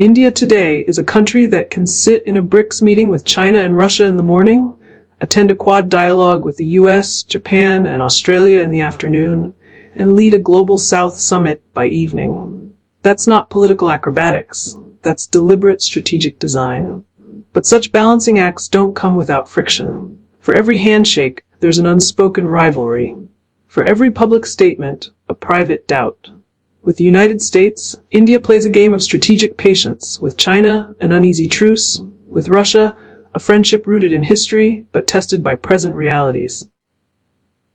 India today is a country that can sit in a BRICS meeting with China and Russia in the morning, attend a Quad dialogue with the US, Japan, and Australia in the afternoon, and lead a Global South summit by evening. That's not political acrobatics. That's deliberate strategic design. But such balancing acts don't come without friction. For every handshake, there's an unspoken rivalry. For every public statement, a private doubt. With the United States, India plays a game of strategic patience. With China, an uneasy truce. With Russia, a friendship rooted in history, but tested by present realities.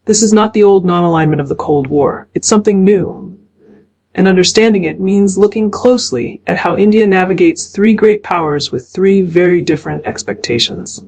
This is not the old non-alignment of the Cold War. It's something new. And understanding it means looking closely at how India navigates three great powers with three very different expectations.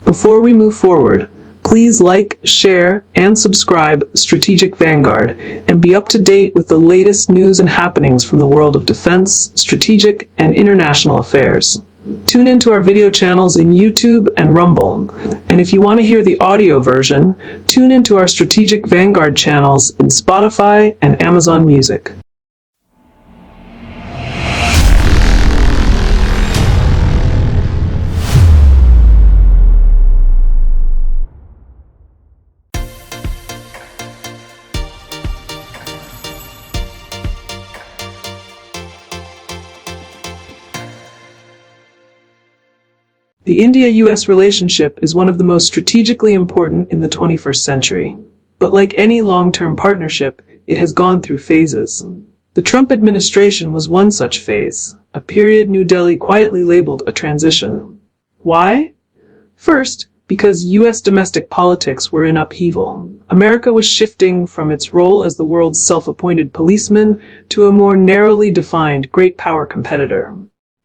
Before we move forward, please like, share, and subscribe Strategic Vanguard and be up to date with the latest news and happenings from the world of defense, strategic, and international affairs. Tune into our video channels in YouTube and Rumble. And if you want to hear the audio version, tune into our Strategic Vanguard channels in Spotify and Amazon Music. The India-US relationship is one of the most strategically important in the 21st century. But like any long-term partnership, it has gone through phases. The Trump administration was one such phase, a period New Delhi quietly labeled a transition. Why? First, because US domestic politics were in upheaval. America was shifting from its role as the world's self-appointed policeman to a more narrowly defined great power competitor.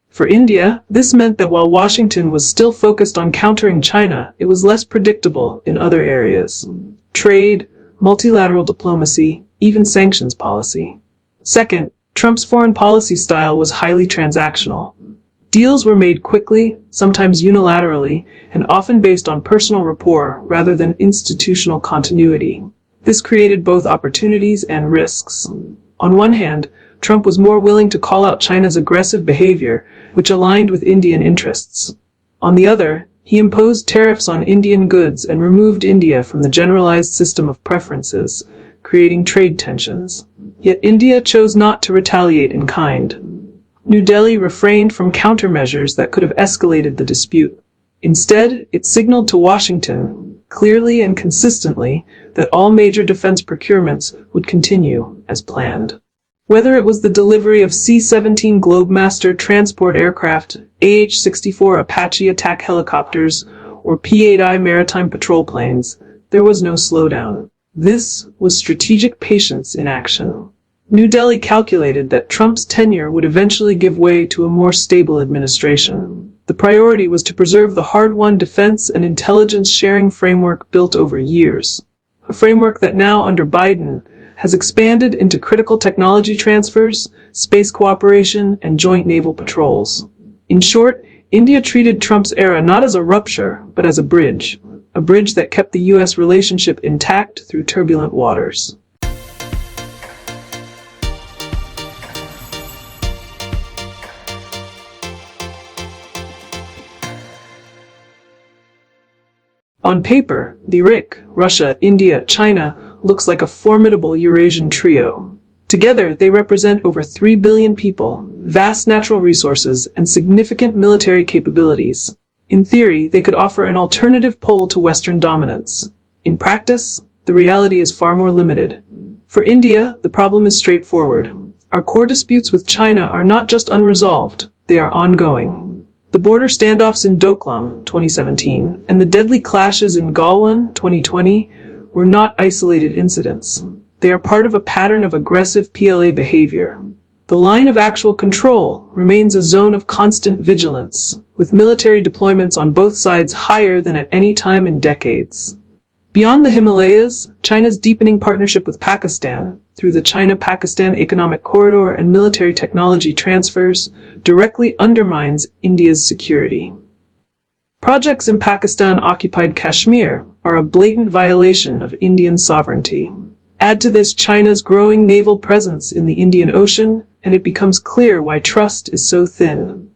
For India, this meant that while Washington was still focused on countering China, it was less predictable in other areas. Trade, multilateral diplomacy, even sanctions policy. Second, Trump's foreign policy style was highly transactional. Deals were made quickly, sometimes unilaterally, and often based on personal rapport rather than institutional continuity. This created both opportunities and risks. On one hand, Trump was more willing to call out China's aggressive behavior, which aligned with Indian interests. On the other, he imposed tariffs on Indian goods and removed India from the generalized system of preferences, creating trade tensions. Yet India chose not to retaliate in kind. New Delhi refrained from countermeasures that could have escalated the dispute. Instead, it signaled to Washington, clearly and consistently, that all major defense procurements would continue as planned. Whether it was the delivery of C-17 Globemaster transport aircraft, AH-64 Apache attack helicopters, or P-8I maritime patrol planes, there was no slowdown. This was strategic patience in action. New Delhi calculated that Trump's tenure would eventually give way to a more stable administration. The priority was to preserve the hard-won defense and intelligence sharing framework built over years. A framework that now, under Biden, has expanded into critical technology transfers, space cooperation, and joint naval patrols. In short, India treated Trump's era not as a rupture, but as a bridge that kept the US relationship intact through turbulent waters. On paper, the BRICS, Russia, India, China, looks like a formidable Eurasian trio. Together, they represent over 3 billion people, vast natural resources, and significant military capabilities. In theory, they could offer an alternative pole to Western dominance. In practice, the reality is far more limited. For India, the problem is straightforward. Our core disputes with China are not just unresolved, they are ongoing. The border standoffs in Doklam, 2017, and the deadly clashes in Galwan, 2020, were not isolated incidents. They are part of a pattern of aggressive PLA behavior. The line of actual control remains a zone of constant vigilance, with military deployments on both sides higher than at any time in decades. Beyond the Himalayas, China's deepening partnership with Pakistan, through the China-Pakistan Economic Corridor and military technology transfers, directly undermines India's security. Projects in Pakistan-occupied Kashmir are a blatant violation of Indian sovereignty. Add to this China's growing naval presence in the Indian Ocean, and it becomes clear why trust is so thin.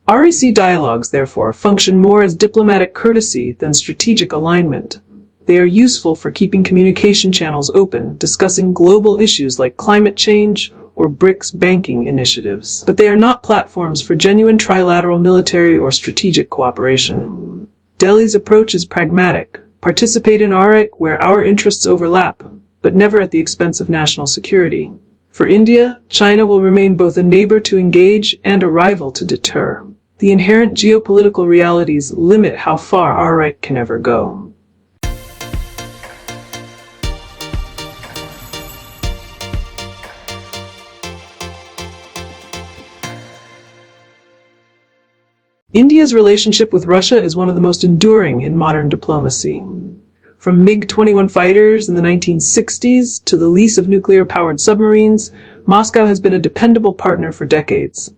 REC dialogues, therefore, function more as diplomatic courtesy than strategic alignment. They are useful for keeping communication channels open, discussing global issues like climate change or BRICS banking initiatives. But they are not platforms for genuine trilateral military or strategic cooperation. Delhi's approach is pragmatic. Participate in REC where our interests overlap, but never at the expense of national security. For India, China will remain both a neighbor to engage and a rival to deter. The inherent geopolitical realities limit how far REC can ever go. India's relationship with Russia is one of the most enduring in modern diplomacy. From MiG-21 fighters in the 1960s to the lease of nuclear-powered submarines, Moscow has been a dependable partner for decades.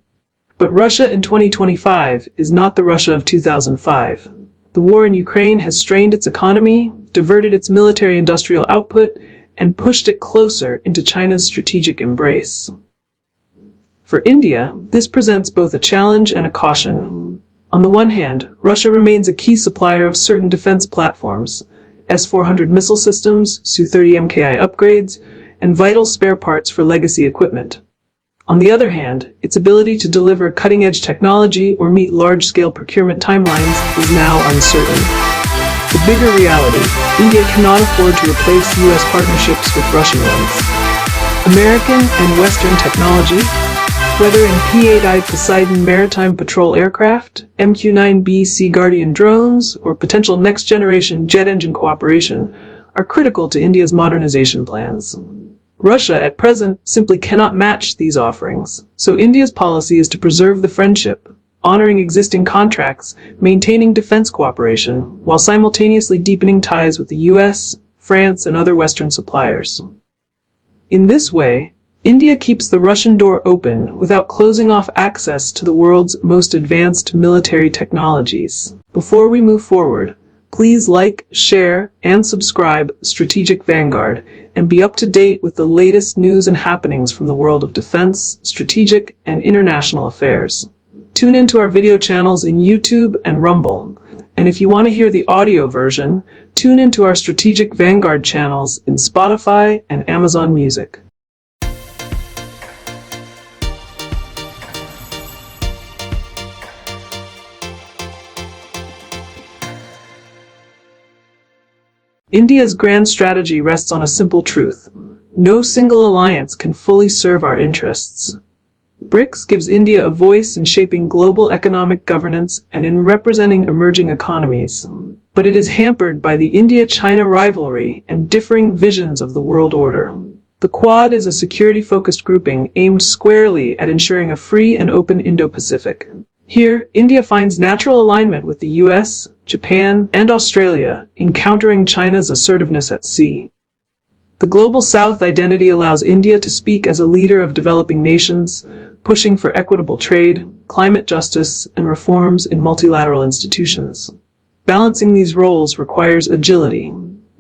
But Russia in 2025 is not the Russia of 2005. The war in Ukraine has strained its economy, diverted its military-industrial output, and pushed it closer into China's strategic embrace. For India, this presents both a challenge and a caution. On the one hand, Russia remains a key supplier of certain defense platforms, S-400 missile systems, Su-30 MKI upgrades, and vital spare parts for legacy equipment. On the other hand, its ability to deliver cutting-edge technology or meet large-scale procurement timelines is now uncertain. The bigger reality, India cannot afford to replace U.S. partnerships with Russian ones. American and Western technology, whether in P-8I Poseidon maritime patrol aircraft, MQ-9B Sea Guardian drones, or potential next-generation jet engine cooperation, are critical to India's modernization plans. Russia, at present, simply cannot match these offerings, so India's policy is to preserve the friendship, honoring existing contracts, maintaining defense cooperation, while simultaneously deepening ties with the US, France, and other Western suppliers. In this way, India keeps the Russian door open without closing off access to the world's most advanced military technologies. Before we move forward, please like, share, and subscribe Strategic Vanguard and be up to date with the latest news and happenings from the world of defense, strategic, and international affairs. Tune into our video channels in YouTube and Rumble. And if you want to hear the audio version, tune into our Strategic Vanguard channels in Spotify and Amazon Music. India's grand strategy rests on a simple truth. No single alliance can fully serve our interests. BRICS gives India a voice in shaping global economic governance and in representing emerging economies. But it is hampered by the India-China rivalry and differing visions of the world order. The Quad is a security-focused grouping aimed squarely at ensuring a free and open Indo-Pacific. Here, India finds natural alignment with the US, Japan, and Australia in countering China's assertiveness at sea. The Global South identity allows India to speak as a leader of developing nations, pushing for equitable trade, climate justice, and reforms in multilateral institutions. Balancing these roles requires agility,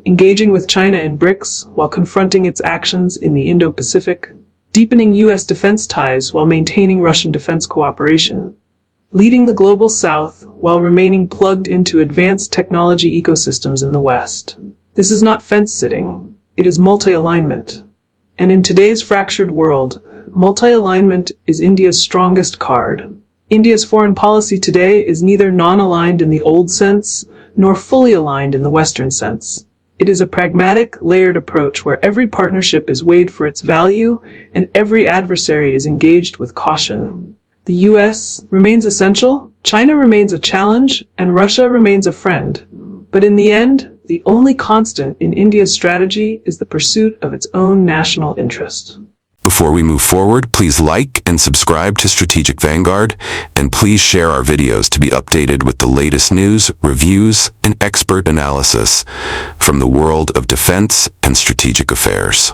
engaging with China in BRICS while confronting its actions in the Indo-Pacific, deepening US defense ties while maintaining Russian defense cooperation, leading the Global South while remaining plugged into advanced technology ecosystems in the West. This is not fence-sitting, it is multi-alignment. And in today's fractured world, multi-alignment is India's strongest card. India's foreign policy today is neither non-aligned in the old sense, nor fully aligned in the Western sense. It is a pragmatic, layered approach where every partnership is weighed for its value, and every adversary is engaged with caution. The US remains essential, China remains a challenge, and Russia remains a friend. But in the end, the only constant in India's strategy is the pursuit of its own national interest. Before we move forward, please like and subscribe to Strategic Vanguard, and please share our videos to be updated with the latest news, reviews, and expert analysis from the world of defense and strategic affairs.